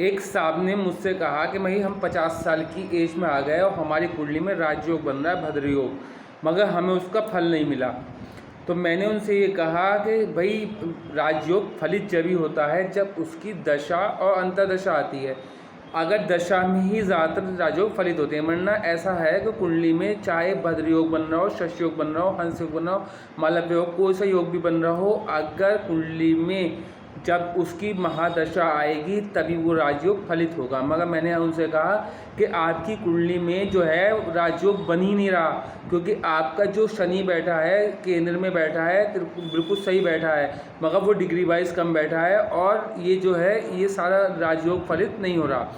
एक साहब ने मुझसे कहा कि भाई हम 50 साल की एज में आ गए और हमारी कुंडली में राजयोग बन रहा है, भद्र योग, मगर हमें उसका फल नहीं मिला। तो मैंने उनसे ये कहा कि भाई राजयोग फलित जब ही होता है जब उसकी दशा और अंतर्दशा आती है। अगर दशा में ही ज़्यादातर राजयोग फलित होते हैं, वरना ऐसा है कि कुंडली में चाहे भद्र योग बन रहा हो, शश योग बन रहा हो, हंस योग बन रहा हो, मालव्य योग, कोई सा योग भी बन रहा हो, अगर कुंडली में जब उसकी महादशा आएगी तभी वो राजयोग फलित होगा। मगर मैंने उनसे कहा कि आपकी कुंडली में जो है राजयोग बन ही नहीं रहा, क्योंकि आपका जो शनि बैठा है केंद्र में बैठा है, बिल्कुल सही बैठा है, मगर वो डिग्री वाइज कम बैठा है और ये जो है ये सारा राजयोग फलित नहीं हो रहा।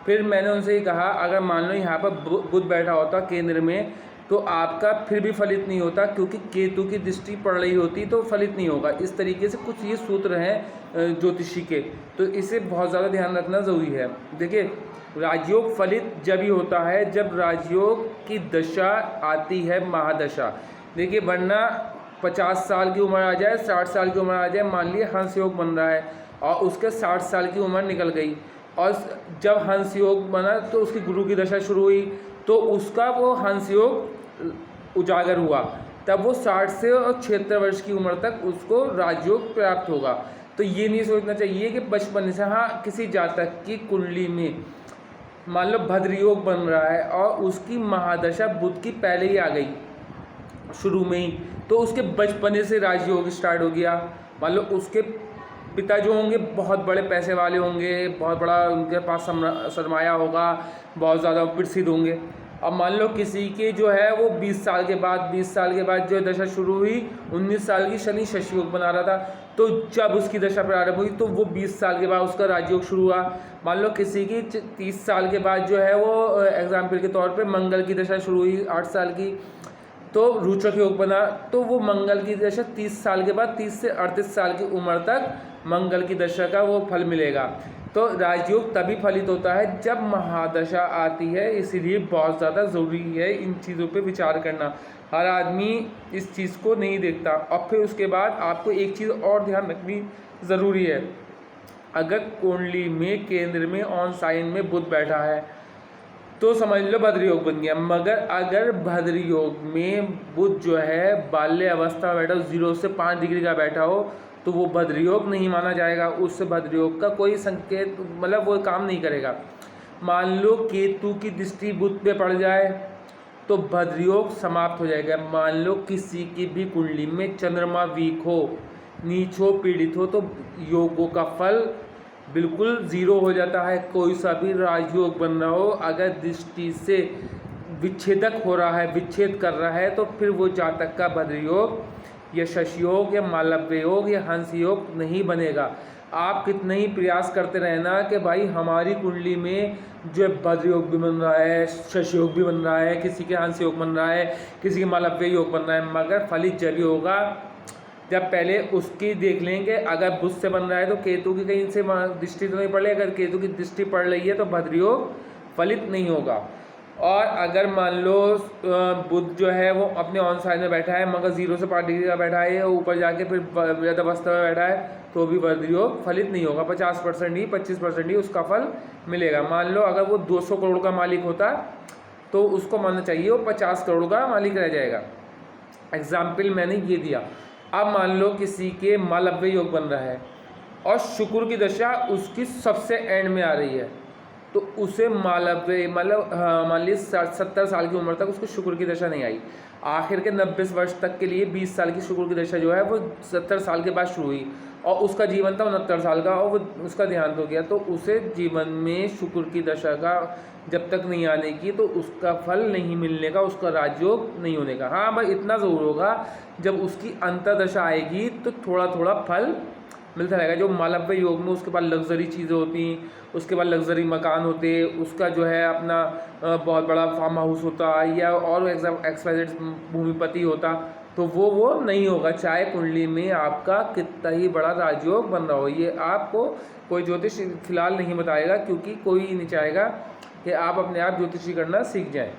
फिर मैंने उनसे ये कहा अगर मान लो यहाँ पर बुध बैठा होता केंद्र में तो आपका फिर भी फलित नहीं होता, क्योंकि केतु की दृष्टि पड़ रही होती तो फलित नहीं होगा। इस तरीके से कुछ ये सूत्र हैं ज्योतिषी के, तो इसे बहुत ज़्यादा ध्यान रखना ज़रूरी है। देखिए राजयोग फलित जब ही होता है जब राजयोग की दशा आती है, महादशा। देखिए वरना 50 साल की उम्र आ जाए, 60 साल की उम्र आ जाए, मान लिए हंस योग बन रहा है और उसके 60 साल की उम्र निकल गई और जब हंस योग बना तो उसकी गुरु की दशा शुरू हुई तो उसका वो हंस योग उजागर हुआ, तब वो 60 से और 76 वर्ष की उम्र तक उसको राजयोग प्राप्त होगा। तो ये नहीं सोचना चाहिए कि बचपन से, हाँ किसी जातक की कुंडली में मान लो भद्र योग बन रहा है और उसकी महादशा बुध की पहले ही आ गई शुरू में ही, तो उसके बचपने से राजयोग स्टार्ट हो गया। मान लो उसके पिता जो होंगे बहुत बड़े पैसे वाले होंगे, बहुत बड़ा उनके पास सरमाया होगा, बहुत ज़्यादा प्रसिद्ध होंगे। अब मान लो किसी के जो है वो 20 साल के बाद जो दशा शुरू हुई, 19 साल की शनि शश योग बना रहा था, तो जब उसकी दशा प्रारंभ हुई तो वो 20 साल के बाद उसका राजयोग शुरू हुआ। मान लो किसी की 30 साल के बाद जो है वो एग्जाम्पल के तौर पे मंगल की दशा शुरू हुई 8 साल की, तो रोचक योग बना, तो वो मंगल की दशा 30 साल के बाद 30 से 38 साल की उम्र तक मंगल की दशा का वो फल मिलेगा। तो राजयोग तभी फलित होता है जब महादशा आती है, इसीलिए बहुत ज़्यादा ज़रूरी है इन चीज़ों पे विचार करना। हर आदमी इस चीज़ को नहीं देखता। और फिर उसके बाद आपको एक चीज़ और ध्यान रखनी ज़रूरी है, अगर कुंडली में केंद्र में ऑन साइन में बुध बैठा है तो समझ लो भद्र योग बन गया। मगर अगर भद्र योग में बुध जो है बाल्य अवस्था में बैठा हो, 0 से 5 डिग्री का बैठा हो, तो वो भद्र योग नहीं माना जाएगा। उससे भद्र योग का कोई संकेत मतलब वो काम नहीं करेगा। मान लो केतु की दृष्टि बुध पे पड़ जाए तो भद्र योग समाप्त हो जाएगा। मान लो किसी की भी कुंडली में चंद्रमा वीक हो, नीच हो, पीड़ित हो, तो योगों का फल बिल्कुल ज़ीरो हो जाता है। कोई सा भी राजयोग बन रहा हो, अगर दृष्टि से विच्छेदक हो रहा है, विच्छेद कर रहा है, तो फिर वो जातक का भद्र योग या शश योग या मालव्य योग या हंस योग नहीं बनेगा। आप कितने ही प्रयास करते रहना कि भाई हमारी कुंडली में जो भद्र योग भी बन रहा है, शश योग भी बन रहा है, किसी के हंस योग बन रहा है, किसी के मालव्य योग बन रहा है, मगर फलित जब ही होगा जब पहले उसकी देख लेंगे। अगर बुध से बन रहा है तो केतु की कहीं से दृष्टि तो नहीं पड़ रही, अगर केतु की दृष्टि पड़ रही है तो भद्र योग फलित नहीं होगा। और अगर मान लो बुध जो है वो अपने ऑन साइन में बैठा है मगर 0 से 5 डिग्री का बैठा है, ऊपर जाके फिर वृद्ध अवस्था में बैठा है, तो भी भद्र योग फलित नहीं होगा। 50% ही 25% ही उसका फल मिलेगा। मान लो अगर वो 200 करोड़ का मालिक होता तो उसको मानना चाहिए वो 50 करोड़ का मालिक रह जाएगा। एग्जाम्पल मैंने ये दिया। अब मान लो किसी के मालव्य योग बन रहा है और शुक्र की दशा उसकी सबसे एंड में आ रही है, तो उसे मालव्य मतलब मान लीजिए 70 साल की उम्र तक उसको शुक्र की दशा नहीं आई, आखिर के 90 वर्ष तक के लिए 20 साल की शुक्र की दशा जो है वो 70 साल के बाद शुरू हुई और उसका जीवन था 69 साल का और वो उसका देहांत हो गया, तो उसे जीवन में शुक्र की दशा का जब तक नहीं आने की तो उसका फल नहीं मिलने का, उसका राजयोग नहीं होने का। हाँ भाई इतना ज़रूर होगा जब उसकी अंतर्दशा आएगी तो थोड़ा थोड़ा फल मिलता रहेगा। जो मालव्य योग में उसके बाद लग्जरी चीज़ें होती, उसके बाद लग्जरी मकान होते, उसका जो है अपना बहुत बड़ा फार्म हाउस होता या और एक्सवाइजेड भूमिपति होता, तो वो नहीं होगा चाहे कुंडली में आपका कितना ही बड़ा राजयोग बन रहा हो। ये आपको कोई ज्योतिष फिलहाल नहीं बताएगा, क्योंकि कोई नहीं चाहेगा कि आप अपने आप ज्योतिषी करना सीख जाएं।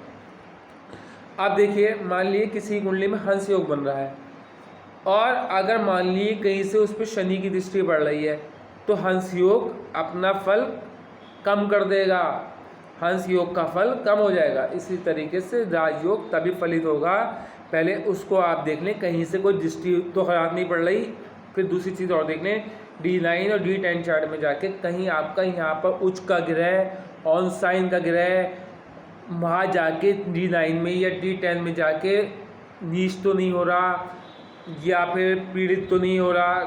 अब देखिए मान लीजिए किसी कुंडली में हंस योग बन रहा है और अगर मान लीजिए कहीं से उस पर शनि की दृष्टि पड़ रही है तो हंस योग अपना फल कम कर देगा, हंस योग का फल कम हो जाएगा। इसी तरीके से राजयोग तभी फलित होगा, पहले उसको आप देख लें कहीं से कोई दृष्टि तो खराब नहीं पड़ रही। फिर दूसरी चीज़ और देख लें, D9 और D10 चार्ट में जाके कहीं आपका यहाँ पर उच्च का ग्रह, ऑन साइन का ग्रह वहाँ जाके D9 में या D10 में जाके नीच तो नहीं हो रहा या फिर पीड़ित तो नहीं हो रहा।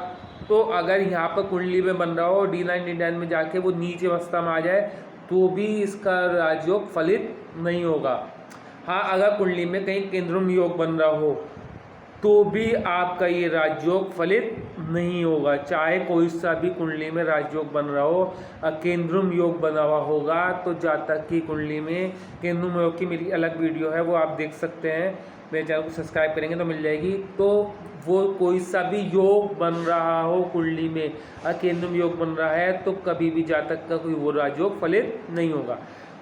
तो अगर यहाँ पर कुंडली में बन रहा हो D9 D10 में जाके वो नीचे अवस्था में आ जाए तो भी इसका राजयोग फलित नहीं होगा। हाँ, अगर कुंडली में कहीं केंद्रम योग बन रहा हो तो भी आपका ये राजयोग फलित नहीं होगा, चाहे कोई सा भी कुंडली में राजयोग बन रहा हो। केंद्रम योग बना हुआ होगा तो जातक की कुंडली में केंद्रम योग की मेरी अलग वीडियो है, वो आप देख सकते हैं, मेरे चैनल को सब्सक्राइब करेंगे तो मिल जाएगी। तो वो कोई सा भी योग बन रहा हो कुंडली में, केंद्रम योग बन रहा है तो कभी भी जातक का कोई वो राजयोग फलित नहीं होगा।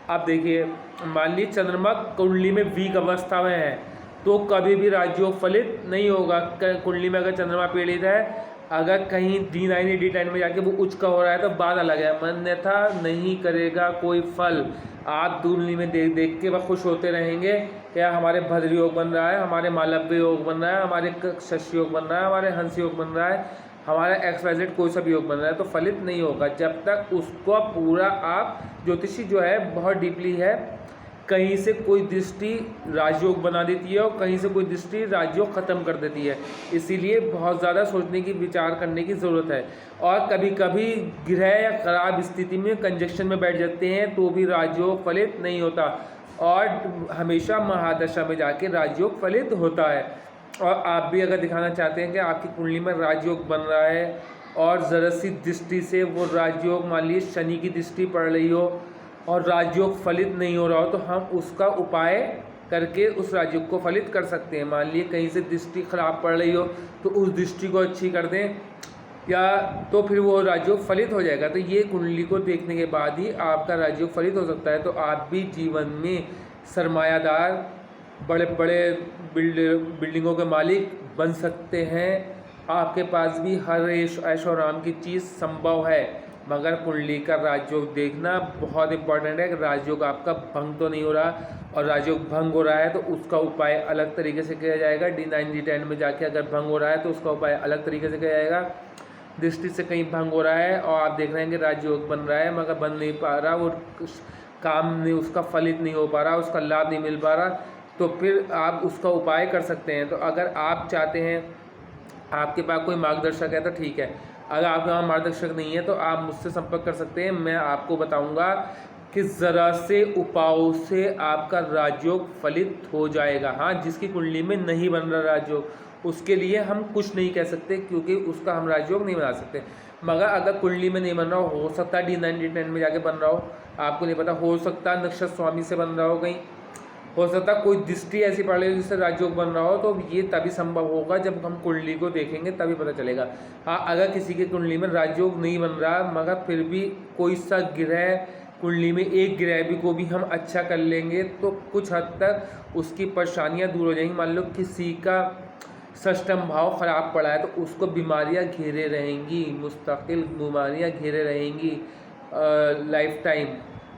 अब देखिए, मान लीजिए चंद्रमा कुंडली में वीक अवस्था में है तो कभी भी राजयोग फलित नहीं होगा। कुंडली में अगर चंद्रमा पीड़ित है, अगर कहीं D9 या D10 में जाके वो उच्च का हो रहा है तो बात अलग है, अन्यथा नहीं करेगा कोई फल। आप कुंडली में देख देख के वह खुश होते रहेंगे, या हमारे भद्र योग बन रहा है, हमारे मालव्य योग बन रहा है, हमारे शशि योग बन रहा है, हमारे हंस योग बन रहा है, हमारा XYZ कोई सा भी योग बन रहा है, तो फलित नहीं होगा जब तक उसको पूरा आप ज्योतिषी जो है बहुत डीपली है, कहीं से कोई दृष्टि राजयोग बना देती है और कहीं से कोई दृष्टि राजयोग ख़त्म कर देती है। इसीलिए बहुत ज़्यादा सोचने की, विचार करने की ज़रूरत है। और कभी कभी ग्रह या खराब स्थिति में कंजक्शन में बैठ जाते हैं तो भी राजयोग फलित नहीं होता, और हमेशा महादशा में जाके राजयोग फलित होता है। और आप भी अगर दिखाना चाहते हैं कि आपकी कुंडली में राजयोग बन रहा है और ज़रा सी दृष्टि से वो राजयोग, मान लीजिए शनि की दृष्टि पड़ रही हो और राजयोग फलित नहीं हो रहा हो, तो हम उसका उपाय करके उस राजयोग को फलित कर सकते हैं। मान लिए कहीं से दृष्टि खराब पड़ रही हो तो उस दृष्टि को अच्छी कर दें, या तो फिर वो राजयोग फलित हो जाएगा। तो ये कुंडली को देखने के बाद ही आपका राजयोग फलित हो सकता है। तो आप भी जीवन में सरमायादार, बड़े बड़े बिल्डिंगों के मालिक बन सकते हैं। आपके पास भी हर ऐशो आराम की चीज़ संभव है, मगर कुंडली का राजयोग देखना बहुत इंपॉर्टेंट है कि राजयोग आपका भंग तो नहीं हो रहा, और राजयोग भंग हो रहा है तो उसका उपाय अलग तरीके से किया जाएगा। D9 D10 में जाके अगर भंग हो रहा है तो उसका उपाय अलग तरीके से किया जाएगा। दृष्टि से कहीं भंग हो रहा है और आप देख रहे हैं कि राजयोग बन रहा है मगर बन नहीं पा रहा, वो काम नहीं, उसका फलित नहीं हो पा रहा, उसका लाभ नहीं मिल पा रहा, तो फिर आप उसका उपाय कर सकते हैं। तो अगर आप चाहते हैं, आपके पास कोई मार्गदर्शक है तो ठीक है, अगर आपके वहाँ मार्गदर्शक नहीं है तो आप मुझसे संपर्क कर सकते हैं। मैं आपको बताऊंगा कि ज़रा से उपायों से आपका राजयोग फलित हो जाएगा। हाँ, जिसकी कुंडली में नहीं बन रहा राजयोग, उसके लिए हम कुछ नहीं कह सकते क्योंकि उसका हम राजयोग नहीं बना सकते। मगर अगर कुंडली में नहीं बन रहा हो सकता है D9 D10 में जाके बन रहा हो, आपको नहीं पता, हो सकता है नक्षत्र स्वामी से बन रहा हो, कहीं हो सकता कोई दृष्टि ऐसी पड़ रही हो जिससे राजयोग बन रहा हो, तो ये तभी संभव होगा जब हम कुंडली को देखेंगे तभी पता चलेगा। हाँ, अगर किसी की कुंडली में राजयोग नहीं बन रहा मगर फिर भी कोई सा ग्रह कुंडली में, एक ग्रह भी को भी हम अच्छा कर लेंगे तो कुछ हद तक उसकी परेशानियाँ दूर हो जाएंगी। मान लो किसी का षष्ठम भाव ख़राब पड़ा है तो उसको बीमारियाँ घेरे रहेंगी, मुस्तकिल बीमारियाँ घेरे रहेंगी लाइफ टाइम।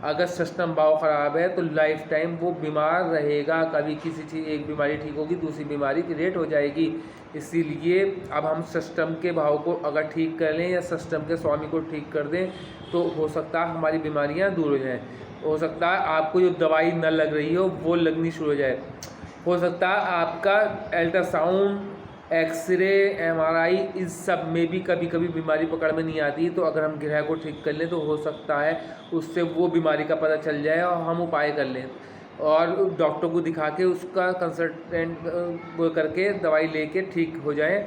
अगर षष्ठम भाव ख़राब है तो लाइफ टाइम वो बीमार रहेगा, कभी किसी चीज़ एक बीमारी ठीक होगी दूसरी बीमारी क्रिएट हो जाएगी। इसीलिए अब हम षष्ठम के भाव को अगर ठीक कर लें या षष्ठम के स्वामी को ठीक कर दें तो हो सकता है हमारी बीमारियां दूर हो जाएं। हो सकता है आपको जो दवाई न लग रही हो वो लगनी शुरू हो जाए। हो सकता है आपका अल्ट्रासाउंड, एक्सरे, MRI, इस सब में भी कभी कभी बीमारी पकड़ में नहीं आती, तो अगर हम ग्रह को ठीक कर लें तो हो सकता है उससे वो बीमारी का पता चल जाए और हम उपाय कर लें और डॉक्टर को दिखा के उसका कंसल्टेंट वो करके दवाई लेके ठीक हो जाए।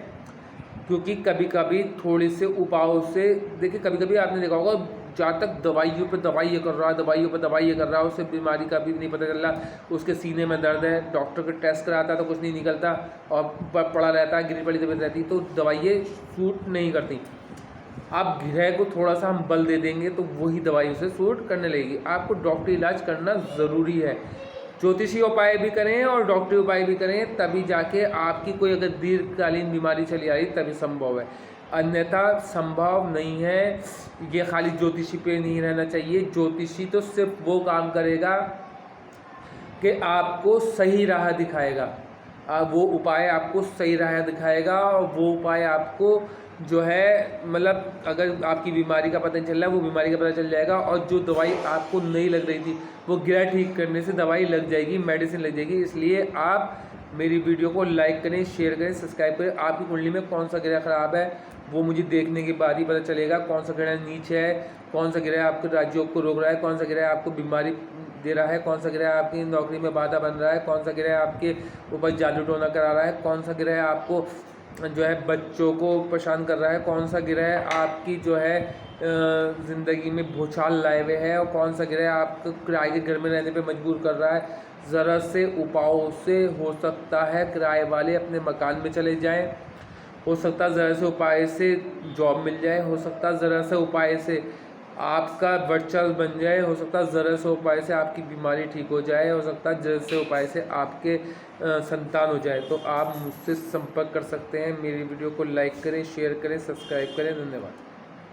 क्योंकि कभी कभी थोड़े से उपायों से, देखिए कभी कभी आपने देखा होगा जहाँ तक दवाइयों पे दवाई ये कर रहा है, दवाइयों पे दवाई ये कर रहा है, उससे बीमारी का भी नहीं पता चल रहा, उसके सीने में दर्द है, डॉक्टर के टेस्ट कराता है तो कुछ नहीं निकलता और पड़ा रहता है, गिरी पड़ी तबीयत रहती, तो दवाइयाँ सूट नहीं करती। आप ग्रह को थोड़ा सा हम बल दे देंगे तो वही दवाई उसे सूट करने लगेगी। आपको डॉक्टरी इलाज करना ज़रूरी है, ज्योतिषी उपाय भी करें और डॉक्टरी उपाय भी करें, तभी जाके आपकी कोई अगर दीर्घकालीन बीमारी चली आ रही तभी संभव है। अन्यथा संभव नहीं है। ये खाली ज्योतिषी पे नहीं रहना चाहिए। ज्योतिषी तो सिर्फ वो काम करेगा कि आपको सही राह दिखाएगा, वो उपाय आपको सही राह दिखाएगा, और वो उपाय आपको जो है मतलब अगर आपकी बीमारी का पता नहीं चल रहा है वो बीमारी का पता चल जाएगा, और जो दवाई आपको नहीं लग रही थी वो गिरा ठीक करने से दवाई लग जाएगी, मेडिसिन लग जाएगी। इसलिए आप मेरी वीडियो को लाइक करें, शेयर करें, सब्सक्राइब करें। आपकी कुंडली में कौन सा ग्रह खराब है वो मुझे देखने के बाद ही पता चलेगा। कौन सा ग्रह नीचे है, कौन सा ग्रह आपके राजयोग को रोक रहा है, कौन सा ग्रह आपको बीमारी दे रहा है, कौन सा ग्रह आपकी नौकरी में बाधा बन रहा है, कौन सा ग्रह आपके ऊपर जादू टोना करा रहा है, कौन सा ग्रह आपको जो है बच्चों को परेशान कर रहा है, कौन सा ग्रह आपकी जो है ज़िंदगी में भूचाल लाए हुए है, और कौन सा ग्रह आपको किराए के घर में रहने पे मजबूर कर रहा है। ज़रा से उपायों से हो सकता है किराए वाले अपने मकान में चले जाएं, हो सकता है ज़रा से उपाय से जॉब मिल जाए, हो सकता है ज़रा से उपाय से आपका वर्चस्व बन जाए, हो सकता है ज़रा से उपाय से आपकी बीमारी ठीक हो जाए, हो सकता है ज़रा से उपाय से आपके संतान हो जाए। तो आप मुझसे संपर्क कर सकते हैं। मेरी वीडियो को लाइक करें, शेयर करें, सब्सक्राइब करें। धन्यवाद।